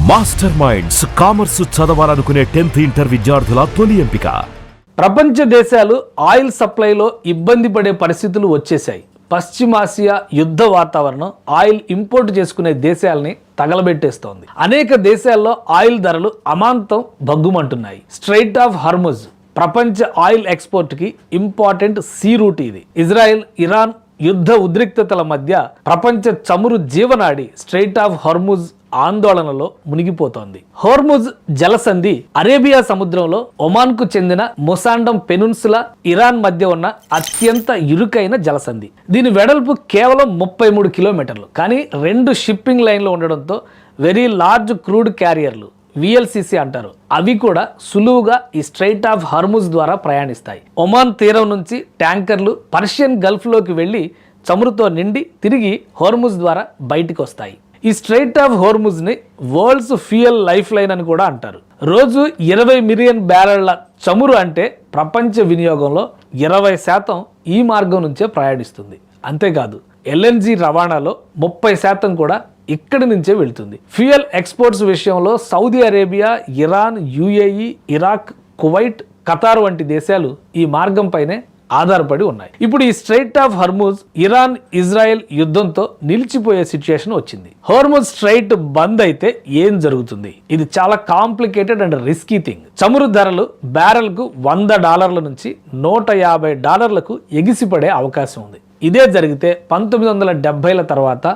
Master minds commerce చదవాలనుకునే 10th inter విద్యార్థుల తొలి ఎంపిక. ప్రపంచ దేశాలు ఆయిల్ సప్లైలో ఇబ్బంది పడే పరిస్థితులు వచ్చేశాయి. పశ్చిమాసియా యుద్ధ వాతావరణం ఆయిల్ ఇంపోర్ట్ చేసుకునే దేశాలని తగలబెట్టేస్తోంది. అనేక దేశాల్లో ఆయిల్ ధరలు అమాంతం భగ్గుమంటున్నాయి. స్ట్రెయిట్ ఆఫ్ హార్ముజ్ ప్రపంచ ఆయిల్ ఎక్స్పోర్ట్కి ఇంపార్టెంట్ సీ రూట్ ఇది. ఇజ్రాయెల్, ఇరాన్ యుద్ధ ఉద్రిక్తతల మధ్య ప్రపంచ చమురు జీవనాడి స్ట్రెయిట్ ఆఫ్ హార్ముజ్ ఆందోళనలో మునిగిపోతోంది. హోర్ముజ్ జలసంధి అరేబియా సముద్రంలో ఒమాన్కు చెందిన మొసాండం పెనున్సులా, ఇరాన్ మధ్య ఉన్న అత్యంత ఇరుకైన జలసంధి. దీని వెడల్పు కేవలం 33 కిలోమీటర్లు. కానీ 2 షిప్పింగ్ లైన్లు ఉండడంతో వెరీ లార్జ్ క్రూడ్ క్యారియర్లు, VLCC అంటారు, అవి కూడా సులువుగా ఈ స్ట్రెయిట్ ఆఫ్ హార్ముజ్ ద్వారా ప్రయాణిస్తాయి. ఒమాన్ తీరం నుంచి ట్యాంకర్లు పర్షియన్ గల్ఫ్లోకి వెళ్ళి చమురుతో నిండి తిరిగి హోర్ముజ్ ద్వారా బయటికి వస్తాయి. ఈ స్ట్రెయిట్ ఆఫ్ హోర్ముజ్ ని వరల్డ్స్ ఫ్యూయల్ లైఫ్ లైన్ అని కూడా అంటారు. రోజు 20 మిలియన్ బ్యారెళ్ల చమురు అంటే ప్రపంచ వినియోగంలో 20% ఈ మార్గం నుంచే ప్రయాణిస్తుంది. అంతేకాదు LNG రవాణాలో 30% కూడా ఇక్కడి నుంచే వెళ్తుంది. ఫ్యూయల్ ఎక్స్పోర్ట్స్ విషయంలో Saudi Arabia, Iran, UAE, Iraq, Kuwait, Qatar వంటి దేశాలు ఈ మార్గం పైనే ఆధారపడి ఉన్నాయి. ఇప్పుడు ఈ Strait of Hormuz Iran Israel యుద్ధంతో నిలిచిపోయే సిచ్యుయేషన్ వచ్చింది. హార్ముజ్ స్ట్రెయిట్ బంద్ అయితే ఏం జరుగుతుంది? ఇది చాలా కాంప్లికేటెడ్ అండ్ రిస్కీ థింగ్. చమురు ధరలు బ్యారెల్కు $100 నుంచి $150 ఎగిసిపడే అవకాశం ఉంది. ఇదే జరిగితే 1970ల తర్వాత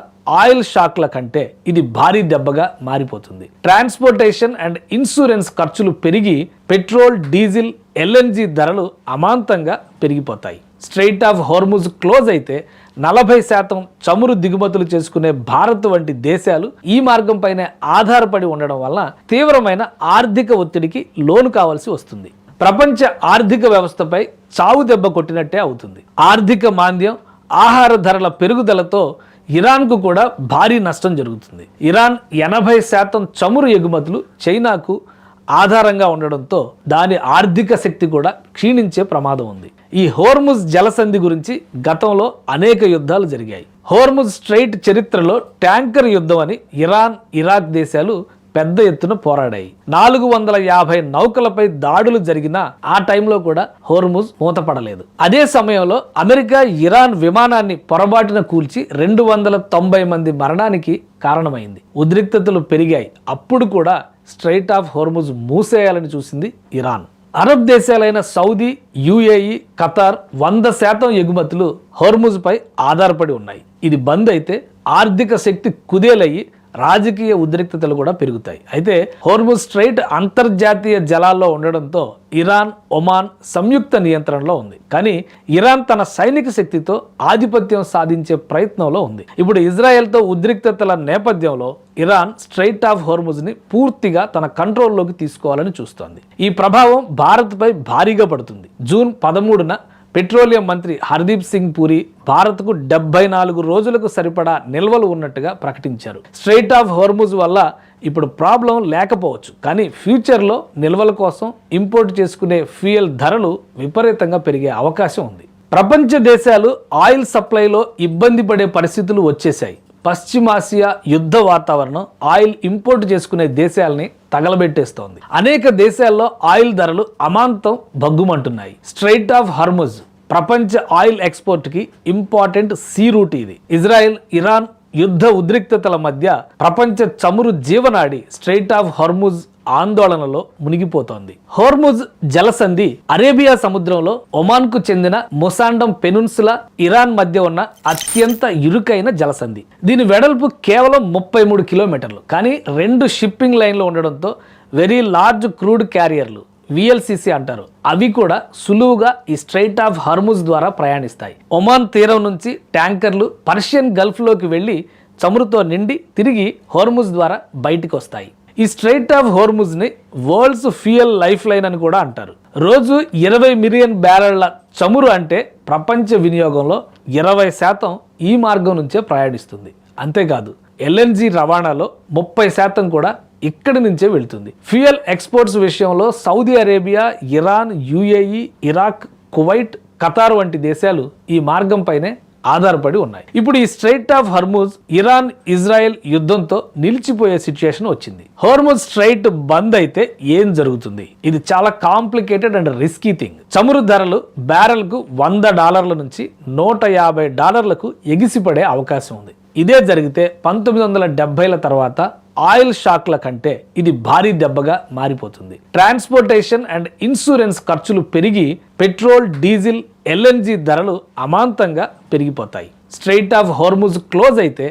ఆయిల్ షాక్ల కంటే ఇది భారీ దెబ్బగా మారిపోతుంది. ట్రాన్స్పోర్టేషన్ అండ్ ఇన్సూరెన్స్ ఖర్చులు పెరిగి పెట్రోల్, డీజిల్, LNG ధరలు అమాంతంగా పెరిగిపోతాయి. స్ట్రెయిట్ ఆఫ్ హార్ముజ్ క్లోజ్ అయితే 40% చమురు దిగుమతులు చేసుకునే భారత్ వంటి దేశాలు ఈ మార్గం పైనే ఆధారపడి ఉండడం వల్ల తీవ్రమైన ఆర్థిక ఒత్తిడికి లోను కావాల్సి వస్తుంది. ప్రపంచ ఆర్థిక వ్యవస్థపై చావు దెబ్బ కొట్టినట్టే అవుతుంది. ఆర్థిక మాంద్యం, ఆహార ధరల పెరుగుదలతో ఇరాన్కు కూడా భారీ నష్టం జరుగుతుంది. ఇరాన్ 80% చమురు ఎగుమతులు చైనాకు ఆధారంగా ఉండడంతో దాని ఆర్థిక శక్తి కూడా క్షీణించే ప్రమాదం ఉంది. ఈ హోర్ముజ్ జలసంధి గురించి గతంలో అనేక యుద్ధాలు జరిగాయి. హోర్ముజ్ స్ట్రెయిట్ చరిత్రలో ట్యాంకర్ యుద్ధం అని ఇరాన్, ఇరాక్ దేశాలు పెద్ద ఎత్తున పోరాడాయి. 450 నౌకలపై దాడులు జరిగిన ఆ టైంలో కూడా హోర్ముజ్ మూతపడలేదు. అదే సమయంలో అమెరికా ఇరాన్ విమానాన్ని పొరబాటున కూల్చి 290 మంది మరణానికి కారణమైంది. ఉద్రిక్తతలు పెరిగాయి. అప్పుడు కూడా స్ట్రెయిట్ ఆఫ్ హోర్ముజ్ మూసేయాలని చూసింది ఇరాన్. అరబ్ దేశాలైన సౌదీ, UAE, ఖతార్ 100% ఎగుమతులు హోర్ముజ్ పై ఆధారపడి ఉన్నాయి. ఇది బంద్ అయితే ఆర్థిక శక్తి కుదేలయ్యి రాజకీయ ఉద్రిక్తతలు కూడా పెరుగుతాయి. అయితే హోర్ముజ్ స్ట్రెయిట్ అంతర్జాతీయ జలాల్లో ఉండడంతో ఇరాన్, ఒమాన్ సంయుక్త నియంత్రణలో ఉంది. కానీ ఇరాన్ తన సైనిక శక్తితో ఆధిపత్యం సాధించే ప్రయత్నంలో ఉంది. ఇప్పుడు ఇజ్రాయెల్తో ఉద్రిక్తతల నేపథ్యంలో ఇరాన్ స్ట్రెయిట్ ఆఫ్ హార్ముజ్ ని పూర్తిగా తన కంట్రోల్లోకి తీసుకోవాలని చూస్తోంది. ఈ ప్రభావం భారత్పై భారీగా పడుతుంది. జూన్ 13న పెట్రోలియం మంత్రి హర్దీప్ సింగ్ పూరి భారత్కు 74 రోజులకు సరిపడా నిల్వలు ఉన్నట్టుగా ప్రకటించారు. స్ట్రెయిట్ ఆఫ్ హార్ముజ్ వల్ల ఇప్పుడు ప్రాబ్లం లేకపోవచ్చు, కానీ ఫ్యూచర్లో నిల్వల కోసం ఇంపోర్ట్ చేసుకునే ఫ్యూయల్ ధరలు విపరీతంగా పెరిగే అవకాశం ఉంది. ప్రపంచ దేశాలు ఆయిల్ సప్లైలో ఇబ్బంది పడే పరిస్థితులు వచ్చేశాయి. పశ్చిమాసియా యుద్ధ వాతావరణం ఆయిల్ ఇంపోర్ట్ చేసుకునే దేశాలని తగలబెట్టేస్తోంది. అనేక దేశాల్లో ఆయిల్ ధరలు అమాంతం భగ్గుమంటున్నాయి. స్ట్రెయిట్ ఆఫ్ హార్ముజ్ ప్రపంచ ఆయిల్ ఎక్స్పోర్ట్కి ఇంపార్టెంట్ సీ రూట్ ఇది. ఇజ్రాయెల్, ఇరాన్ యుద్ధ ఉద్రిక్తతల మధ్య ప్రపంచ చమురు జీవనాడి స్ట్రెయిట్ ఆఫ్ హార్ముజ్ ఆందోళనలో మునిగిపోతోంది. హోర్ముజ్ జలసంధి అరేబియా సముద్రంలో ఒమాన్కు చెందిన మొసాండం పెనున్సులా, ఇరాన్ మధ్య ఉన్న అత్యంత ఇరుకైన జలసంధి. దీని వెడల్పు కేవలం 33 కిలోమీటర్లు. కానీ 2 షిప్పింగ్ లైన్లు ఉండడంతో వెరీ లార్జ్ క్రూడ్ క్యారియర్లు, VLCC అంటారు, అవి కూడా సులువుగా ఈ స్ట్రెయిట్ ఆఫ్ హార్ముజ్ ద్వారా ప్రయాణిస్తాయి. ఒమాన్ తీరం నుంచి ట్యాంకర్లు పర్షియన్ గల్ఫ్లోకి వెళ్ళి చమురుతో నిండి తిరిగి హోర్ముజ్ ద్వారా బయటికి వస్తాయి. ఈ స్ట్రెయిట్ ఆఫ్ హార్ముజ్ ని వరల్డ్స్ ఫ్యూయల్ లైఫ్ లైన్ అని కూడా అంటారు. రోజు 20 మిలియన్ బ్యారెళ్ల చమురు అంటే ప్రపంచ వినియోగంలో 20% ఈ మార్గం నుంచే ప్రయాణిస్తుంది. అంతేకాదు LNG రవాణాలో 30% కూడా ఇక్కడి నుంచే వెళ్తుంది. ఫ్యూయల్ ఎక్స్పోర్ట్స్ విషయంలో Saudi Arabia, Iran, UAE, Iraq, Kuwait, Qatar వంటి దేశాలు ఈ మార్గం పైనే ఆధారపడి ఉన్నాయి. ఇప్పుడు ఈ Strait of Hormuz Iran Israel యుద్ధంతో నిలిచిపోయే సిచ్యుయేషన్ వచ్చింది. హోర్ముజ్ స్ట్రైట్ బంద్ అయితే ఏం జరుగుతుంది? ఇది చాలా కాంప్లికేటెడ్ అండ్ రిస్కీ థింగ్. చమురు ధరలు బ్యారెల్ కు $100 నుంచి $150 ఎగిసిపడే అవకాశం ఉంది. ఇదే జరిగితే 1970ల తర్వాత ఆయిల్ షాక్ల కంటే ఇది భారీ దెబ్బగా మారిపోతుంది. ట్రాన్స్పోర్టేషన్ అండ్ ఇన్సూరెన్స్ ఖర్చులు పెరిగి పెట్రోల్, డీజిల్, LNG ధరలు అమాంతంగా పెరిగిపోతాయి. స్ట్రైట్ ఆఫ్ హోర్ముజ్ క్లోజ్ అయితే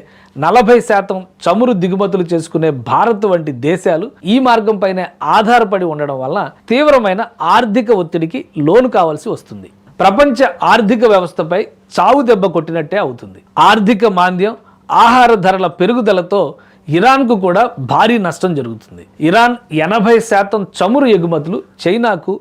40% చమురు దిగుమతులు చేసుకునే భారత్ వంటి దేశాలు ఈ మార్గంపైనే ఆధారపడి ఉండడం వల్ల తీవ్రమైన ఆర్థిక ఒత్తిడికి లోను కావాల్సి వస్తుంది. ప్రపంచ ఆర్థిక వ్యవస్థపై చావు దెబ్బ కొట్టినట్టే అవుతుంది. ఆర్థిక మాంద్యం, ఆహార ధరల పెరుగుదలతో ఇరాన్కు కూడా భారీ నష్టం జరుగుతుంది. ఇరాన్ 80% చమురు ఎగుమతులు చైనాకు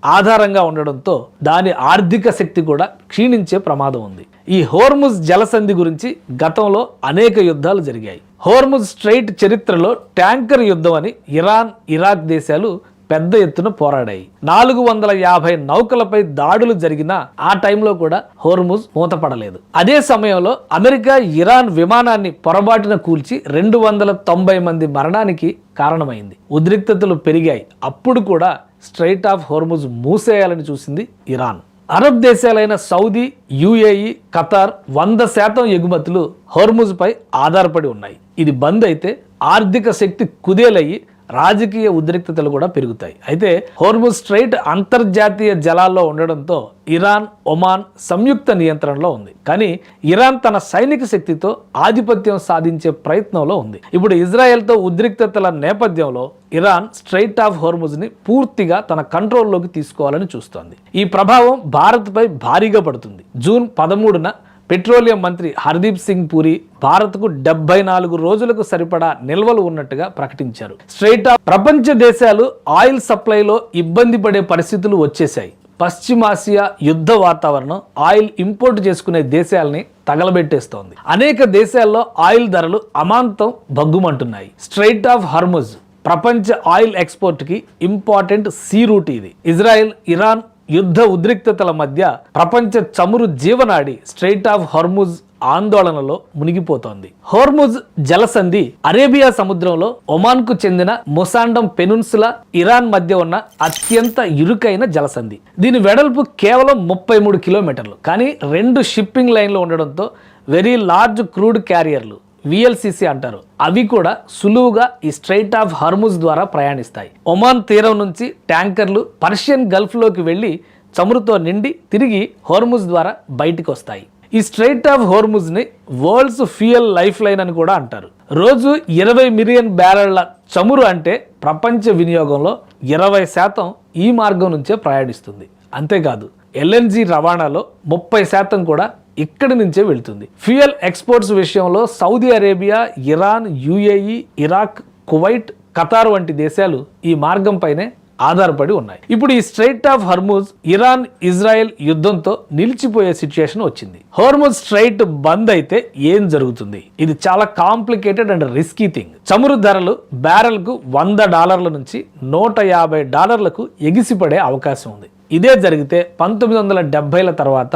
ఆధారంగా ఉండడంతో దాని ఆర్థిక శక్తి కూడా క్షీణించే ప్రమాదం ఉంది. ఈ హోర్ముజ్ జలసంధి గురించి గతంలో అనేక యుద్ధాలు జరిగాయి. హోర్ముజ్ స్ట్రైట్ చరిత్రలో ట్యాంకర్ యుద్ధం అని ఇరాన్, ఇరాక్ దేశాలు పెద్ద ఎత్తున పోరాడాయి. 450 నౌకలపై దాడులు జరిగిన ఆ టైంలో కూడా హోర్ముజ్ మూతపడలేదు. అదే సమయంలో అమెరికా ఇరాన్ విమానాన్ని పొరబాటున కూల్చి 290 మంది మరణానికి కారణమైంది. ఉద్రిక్తతలు పెరిగాయి. అప్పుడు కూడా స్ట్రైట్ ఆఫ్ హోర్ముజ్ మూసేయాలని చూసింది ఇరాన్. అరబ్ దేశాలైన సౌదీ, UAE, ఖతార్ 100% ఎగుమతులు హోర్ముజ్ పై ఆధారపడి ఉన్నాయి. ఇది బంద్ అయితే ఆర్థిక శక్తి కుదేలయ్యి రాజకీయ ఉద్రిక్తతలు కూడా పెరుగుతాయి. అయితే హోర్ముజ్ స్ట్రైట్ అంతర్జాతీయ జలాల్లో ఉండడంతో ఇరాన్, ఒమాన్ సంయుక్త నియంత్రణలో ఉంది. కానీ ఇరాన్ తన సైనిక శక్తితో ఆధిపత్యం సాధించే ప్రయత్నంలో ఉంది. ఇప్పుడు ఇజ్రాయెల్తో ఉద్రిక్తతల నేపథ్యంలో ఇరాన్ స్ట్రైట్ ఆఫ్ హోర్ముజ్ ని పూర్తిగా తన కంట్రోల్లోకి తీసుకోవాలని చూస్తోంది. ఈ ప్రభావం భారత్పై భారీగా పడుతుంది. జూన్ 13న పెట్రోలియం మంత్రి హర్దీప్ సింగ్ పూరి భారత్కు 74 రోజులకు సరిపడా నిల్వలు ఉన్నట్టుగా ప్రకటించారు. స్ట్రైట్ ఆఫ్ ప్రపంచ దేశాలు ఆయిల్ సప్లైలో ఇబ్బంది పడే పరిస్థితులు వచ్చేశాయి. పశ్చిమాసియా యుద్ధ వాతావరణం ఆయిల్ ఇంపోర్ట్ చేసుకునే దేశాలని తగలబెట్టేస్తోంది. అనేక దేశాల్లో ఆయిల్ ధరలు అమాంతం భగ్గుమంటున్నాయి. స్ట్రైట్ ఆఫ్ హర్ముజ్ ప్రపంచ ఆయిల్ ఎక్స్పోర్ట్ కి ఇంపార్టెంట్ సీ రూట్ ఇది. ఇజ్రాయెల్, ఇరాన్ యుద్ధ ఉద్రిక్తతల మధ్య ప్రపంచ చమురు జీవనాడి స్ట్రైట్ ఆఫ్ హోర్ముజ్ ఆందోళనలో మునిగిపోతోంది. హోర్ముజ్ జలసంధి అరేబియా సముద్రంలో ఒమాన్ కు చెందిన మొసాండం పెనున్సులా, ఇరాన్ మధ్య ఉన్న అత్యంత ఇరుకైన జలసంధి. దీని వెడల్పు కేవలం 33 కిలోమీటర్లు. కానీ 2 షిప్పింగ్ లైన్లు ఉండడంతో వెరీ లార్జ్ క్రూడ్ క్యారియర్లు, VLCC అంటారు, అవి కూడా సులువుగా ఈ స్ట్రైట్ ఆఫ్ హర్ముజ్ ద్వారా ప్రయాణిస్తాయి. ఒమాన్ తీరం నుంచి ట్యాంకర్లు పర్షియన్ గల్ఫ్ లోకి వెళ్లి చమురుతో నిండి తిరిగి హోర్ముజ్ ద్వారా బయటికి వస్తాయి. ఈ స్ట్రైట్ ఆఫ్ హోర్ముజ్ ని వరల్డ్స్ ఫ్యూయల్ లైఫ్ లైన్ అని కూడా అంటారు. రోజు 20 మిలియన్ బ్యారెళ్ల చమురు అంటే ప్రపంచ వినియోగంలో 20% ఈ మార్గం నుంచే ప్రయాణిస్తుంది. అంతేకాదు LNG రవాణాలో 30% కూడా ఇక్కడి నుంచే వెళ్తుంది. ఫ్యూయల్ ఎక్స్పోర్ట్స్ విషయంలో Saudi Arabia, Iran, UAE, Iraq, Kuwait, Qatar వంటి దేశాలు ఈ మార్గంపైనే ఆధారపడి ఉన్నాయి. ఇప్పుడు ఈ Strait of Hormuz Iran Israel యుద్ధంతో నిలిచిపోయే సిచ్యుయేషన్ వచ్చింది. హోర్ముజ్ స్ట్రైట్ బంద్ అయితే ఏం జరుగుతుంది? ఇది చాలా కాంప్లికేటెడ్ అండ్ రిస్కీ థింగ్. చమురు ధరలు బ్యారెల్ కు $100 నుంచి $150 ఎగిసిపడే అవకాశం ఉంది. ఇదే జరిగితే 1970ల తర్వాత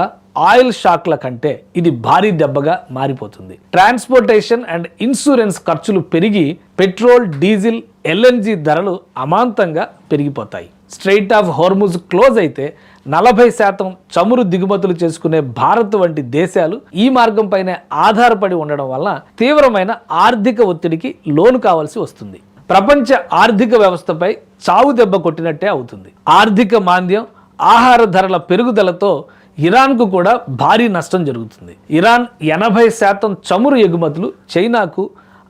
ఆయిల్ షాక్ల కంటే ఇది భారీ దెబ్బగా మారిపోతుంది. ట్రాన్స్పోర్టేషన్ అండ్ ఇన్సూరెన్స్ ఖర్చులు పెరిగి పెట్రోల్, డీజిల్, LNG ధరలు అమాంతంగా పెరిగిపోతాయి. స్ట్రైట్ ఆఫ్ హోర్ముజ్ క్లోజ్ అయితే 40% చమురు దిగుమతులు చేసుకునే భారత్ వంటి దేశాలు ఈ మార్గంపైనే ఆధారపడి ఉండడం వల్ల తీవ్రమైన ఆర్థిక ఒత్తిడికి లోను కావాల్సి వస్తుంది. ప్రపంచ ఆర్థిక వ్యవస్థపై చావు దెబ్బ కొట్టినట్టే అవుతుంది. ఆర్థిక మాంద్యం, ఆహార ధరల పెరుగుదలతో ఇరాన్కు కూడా భారీ నష్టం జరుగుతుంది. ఇరాన్ 80% చమురు ఎగుమతులు చైనాకు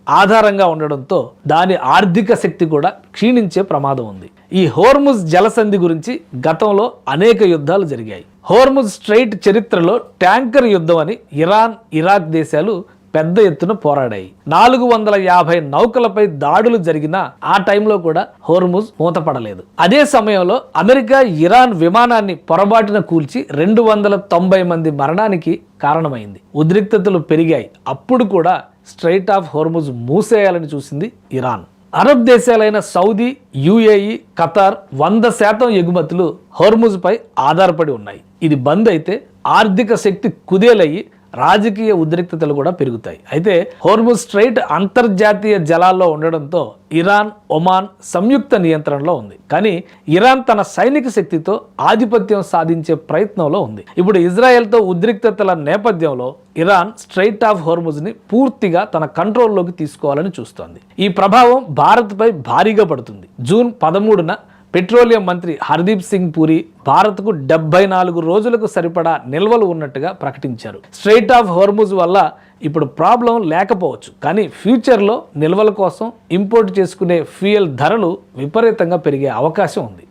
ఆధారంగా ఉండడంతో దాని ఆర్థిక శక్తి కూడా క్షీణించే ప్రమాదం ఉంది. ఈ హోర్ముజ్ జలసంధి గురించి గతంలో అనేక యుద్ధాలు జరిగాయి. హోర్ముజ్ స్ట్రైట్ చరిత్రలో ట్యాంకర్ యుద్ధం అని ఇరాన్, ఇరాక్ దేశాలు పెద్ద ఎత్తున పోరాడాయి. 450 నౌకలపై దాడులు జరిగిన ఆ టైంలో కూడా హోర్ముజ్ మూతపడలేదు. అదే సమయంలో అమెరికా ఇరాన్ విమానాన్ని పొరబాటున కూల్చి 290 మంది మరణానికి కారణమైంది. ఉద్రిక్తతలు పెరిగాయి. అప్పుడు కూడా స్ట్రైట్ ఆఫ్ హోర్ముజ్ మూసేయాలని చూసింది ఇరాన్. అరబ్ దేశాలైన సౌదీ, UAE, ఖతార్ 100% ఎగుమతులు హోర్ముజ్ పై ఆధారపడి ఉన్నాయి. ఇది బంద్ అయితే ఆర్థిక శక్తి కుదేలయ్యి రాజకీయ ఉద్రిక్తతలు కూడా పెరుగుతాయి. అయితే హోర్ముజ్ స్ట్రైట్ అంతర్జాతీయ జలాల్లో ఉండడంతో ఇరాన్, ఒమాన్ సంయుక్త నియంత్రణలో ఉంది. కానీ ఇరాన్ తన సైనిక శక్తితో ఆధిపత్యం సాధించే ప్రయత్నంలో ఉంది. ఇప్పుడు ఇజ్రాయెల్తో ఉద్రిక్తతల నేపథ్యంలో ఇరాన్ స్ట్రైట్ ఆఫ్ హోర్ముజ్ని పూర్తిగా తన కంట్రోల్లోకి తీసుకోవాలని చూస్తోంది. ఈ ప్రభావం భారత్పై భారీగా పడుతుంది. జూన్ 13న పెట్రోలియం మంత్రి హర్దీప్ సింగ్ పూరి భారత్కు 74 రోజులకు సరిపడా నిల్వలు ఉన్నట్టుగా ప్రకటించారు. స్ట్రైట్ ఆఫ్ హోర్ముజ్ వల్ల ఇప్పుడు ప్రాబ్లం లేకపోవచ్చు, కానీ ఫ్యూచర్లో నిల్వల కోసం ఇంపోర్ట్ చేసుకునే ఫ్యూయల్ ధరలు విపరీతంగా పెరిగే అవకాశం ఉంది.